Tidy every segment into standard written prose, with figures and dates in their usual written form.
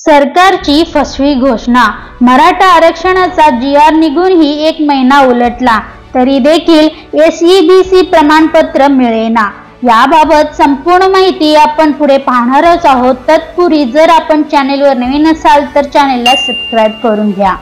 सरकारची फसवी घोषणा। मराठा आरक्षणाचा जी.आर. निघूनही 1 महिना उलटला तरी देखील SEBC प्रमाणपत्र मिळेना। याबाबत संपूर्ण माहिती आपण पुढे पाहणारच आहोत। तत्पूर्वी जर आपण चॅनेलवर नवीन असाल तर चॅनेलला सबस्क्राइब करून घ्या।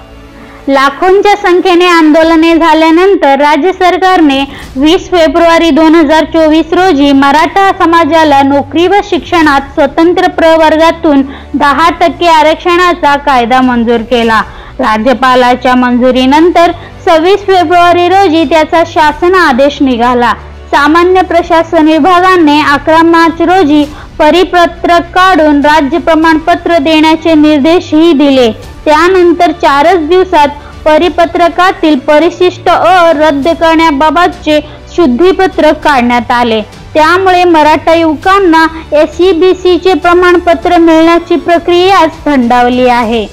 लाखोंच्या संख्येने आंदोलने झाल्यानंतर राज्य सरकारने 20 फेब्रुवारी 2024 रोजी मराठा समाजाला नोकरी व शिक्षणात स्वतंत्र प्रवर्गातून 10% आरक्षणाचा कायदा मंजूर केला। राज्यपालाच्या मंजुरीनंतर 26 फेब्रुवारी रोजी त्याचा शासन आदेश निघाला। सामान्य प्रशासन विभागाने 11 मार्च रोजी परिपत्रक काढून राज्य प्रमाणपत्र देण्याचे निर्देशही दिले। त्यानंतर 4च दिवसात परिपत्रकातील परिशिष्ट अ रद्द करण्याबाबतचे शुद्धीपत्रक काढण्यात आले। त्यामुळे मराठा युवकांना SEBC चे प्रमाणपत्र मिळण्याची प्रक्रियाच थंडावली आहे।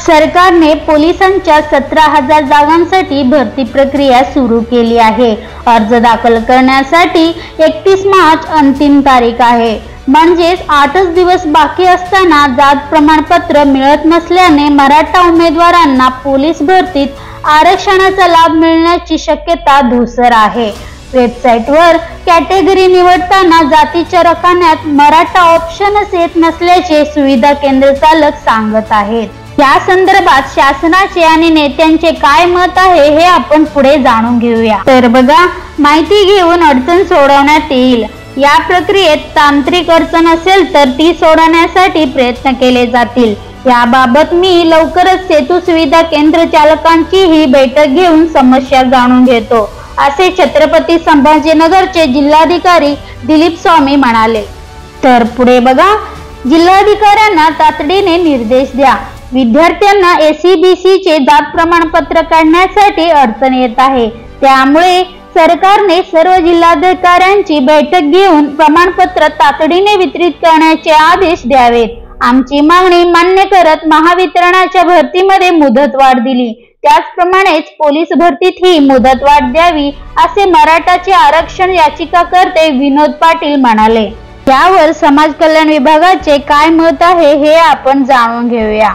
सरकारने पोलिसांच्या 17,000 जागांसाठी भरती प्रक्रिया सुरू केली आहे। अर्ज दाखल करण्यासाठी 31 मार्च अंतिम तारीख आहे। म्हणजेच 8च दिवस बाकी असताना जात प्रमाणपत्र मिळत नसल्याने मराठा उमेदवारांना पोलीस भरतीत आरक्षणाचा लाभ मिळण्याची शक्यता धूसर आहे। वेबसाईटवर कॅटेगरी निवडताना जातीच्या रकान्यात मराठा ऑप्शनच येत नसल्याचे सुविधा केंद्र चालक सांगत आहेत। या संदर्भात शासनाचे आणि नेत्यांचे काय मत आहे हे आपण पुढे जाणून घेऊया। तर बघा, माहिती घेऊन अडचण सोडवण्यात येईल। या प्रक्रियेत तांत्रिक अडचण असेल तर ती सोडवण्यासाठी प्रयत्न केले जातील। याबाबत मी लवकरच सेतू सुविधा केंद्र चालकांचीही बैठक घेऊन समस्या जाणून घेतो, असे छत्रपती संभाजीनगरचे जिल्हाधिकारी दिलीप स्वामी म्हणाले। तर पुढे बघा, जिल्हाधिकाऱ्यांना तातडीने निर्देश द्या। विद्यार्थ्यांना SEBC चे जात प्रमाणपत्र काढण्यासाठी अडचण येत आहे। त्यामुळे सरकारने सर्व जिल्हाधिकाऱ्यांची बैठक घेऊन प्रमाणपत्र तातडीने वितरित करण्याचे आदेश द्यावेत। आमची मागणी मान्य करत महावितरणाच्या भरतीमध्ये मुदतवाढ दिली, त्याचप्रमाणेच पोलीस भरतीतही मुदतवाढ द्यावी, असे मराठाचे आरक्षण याचिकाकर्ते विनोद पाटील म्हणाले। यावर समाज कल्याण विभागाचे काय मत आहे हे आपण जाणून घेऊया।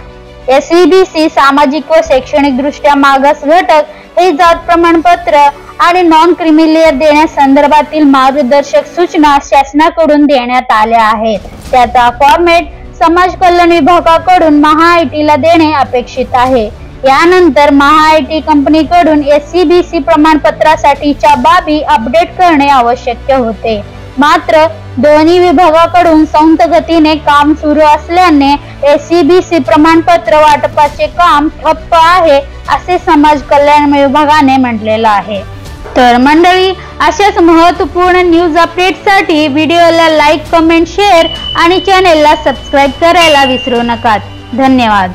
SEBC सामाजिक व शैक्षणिक दृष्ट्या मागास घटक हे जात प्रमाणपत्र आणि नॉन क्रिमिलेअर देण्यासंदर्भातील मार्गदर्शक सूचना शासनाकडून देण्यात आल्या आहेत। त्याचा फॉर्मॅट समाज कल्याण विभागाकडून MHAIT ला देणे अपेक्षित आहे। यानंतर MHAIT कंपनीकडून SEBC प्रमाणपत्रासाठीच्या बाबी अपडेट करणे आवश्यक होते। मात्र दोन्ही विभागाकडून संथ गतीने काम सुरू असल्याने SEBC प्रमाणपत्र वाटपाचे काम ठप्प आहे, असे समाज कल्याण विभागाने म्हटलेलं आहे। तर मंडळी, अशाच महत्त्वपूर्ण न्यूज अपडेटसाठी व्हिडिओला लाईक, कमेंट, शेअर आणि चॅनेलला सबस्क्राइब करायला विसरू नका। धन्यवाद।